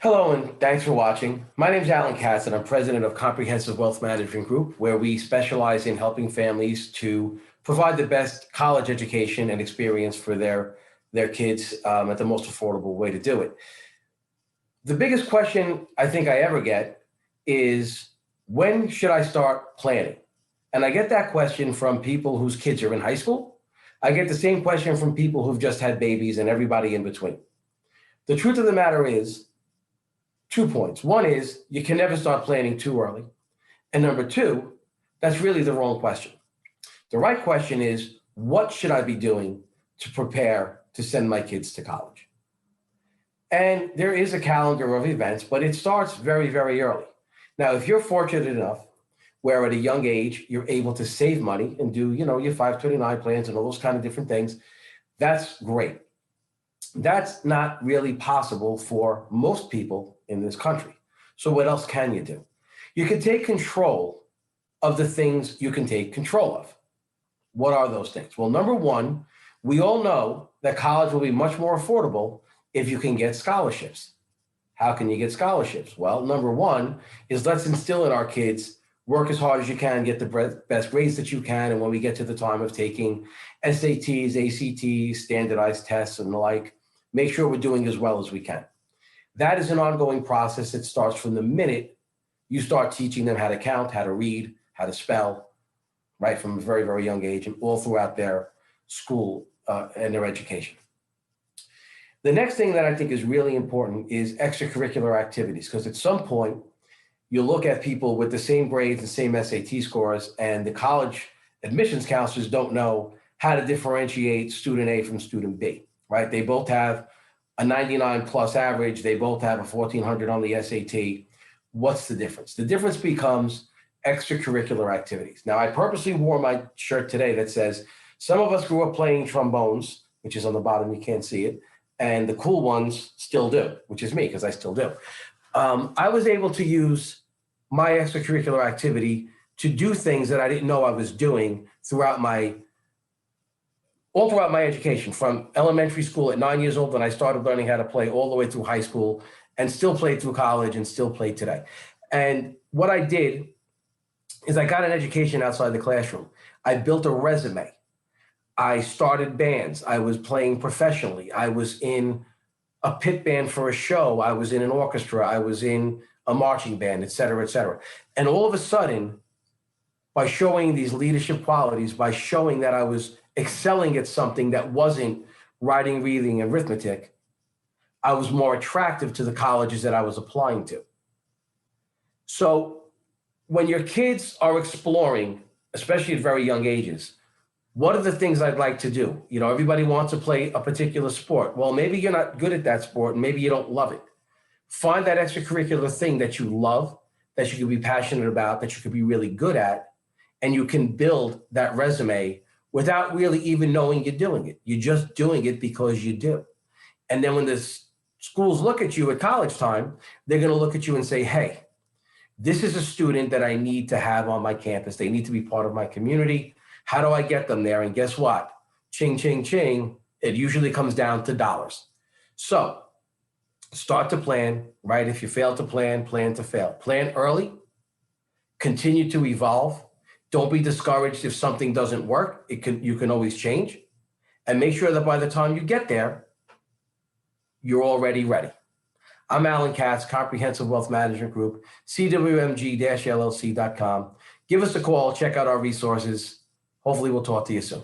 Hello, and thanks for watching. My name is Alan Katz, and I'm president of Comprehensive Wealth Management Group, where we specialize in helping families to provide the best college education and experience for their kids at the most affordable way to do it. The biggest question I think I ever get is, when should I start planning? And I get that question from people whose kids are in high school. I get the same question from people who've just had babies and everybody in between. The truth of the matter is, 2 points. One is you can never start planning too early. And number two, that's really the wrong question. The right question is, what should I be doing to prepare to send my kids to college? And there is a calendar of events, but it starts very, very early. Now, if you're fortunate enough where at a young age you're able to save money and do, your 529 plans and all those kind of different things, that's great. That's not really possible for most people in this country. So what else can you do? You can take control of the things you can take control of. What are those things? Well, number one, we all know that college will be much more affordable if you can get scholarships. How can you get scholarships? Well, number one is, let's instill in our kids, work as hard as you can, get the best grades that you can. And when we get to the time of taking SATs, ACTs, standardized tests and the like, make sure we're doing as well as we can. That is an ongoing process. It starts from the minute you start teaching them how to count, how to read, how to spell, right from a very, very young age and all throughout their school and their education. The next thing that I think is really important is extracurricular activities, because at some point you look at people with the same grades and same SAT scores, and the college admissions counselors don't know how to differentiate student A from student B. Right? They both have a 99 plus average. They both have a 1400 on the SAT. What's the difference? The difference becomes extracurricular activities. Now, I purposely wore my shirt today that says, some of us grew up playing trombones, which is on the bottom, you can't see it, and the cool ones still do, which is me, because I still do. I was able to use my extracurricular activity to do things that I didn't know I was doing all throughout my education, from elementary school at 9 years old when I started learning how to play, all the way through high school, and still played through college and still play today. And what I did is I got an education outside the classroom. I built a resume. I started bands. I was playing professionally. I was in a pit band for a show. I was in an orchestra. I was in a marching band, et cetera, et cetera. And all of a sudden, by showing these leadership qualities, by showing that I was excelling at something that wasn't writing, reading, and arithmetic, I was more attractive to the colleges that I was applying to. So when your kids are exploring, especially at very young ages, what are the things I'd like to do? Everybody wants to play a particular sport. Well, maybe you're not good at that sport, and maybe you don't love it. Find that extracurricular thing that you love, that you could be passionate about, that you could be really good at, and you can build that resume without really even knowing you're doing it. You're just doing it because you do. And then when the schools look at you at college time, they're going to look at you and say, hey, this is a student that I need to have on my campus. They need to be part of my community. How do I get them there? And guess what? Ching, ching, ching. It usually comes down to dollars. So start to plan, right? If you fail to plan to fail. Plan early, continue to evolve. Don't be discouraged if something doesn't work. You can always change. And make sure that by the time you get there, you're already ready. I'm Alan Katz, Comprehensive Wealth Management Group, CWMG-LLC.com. Give us a call, check out our resources. Hopefully we'll talk to you soon.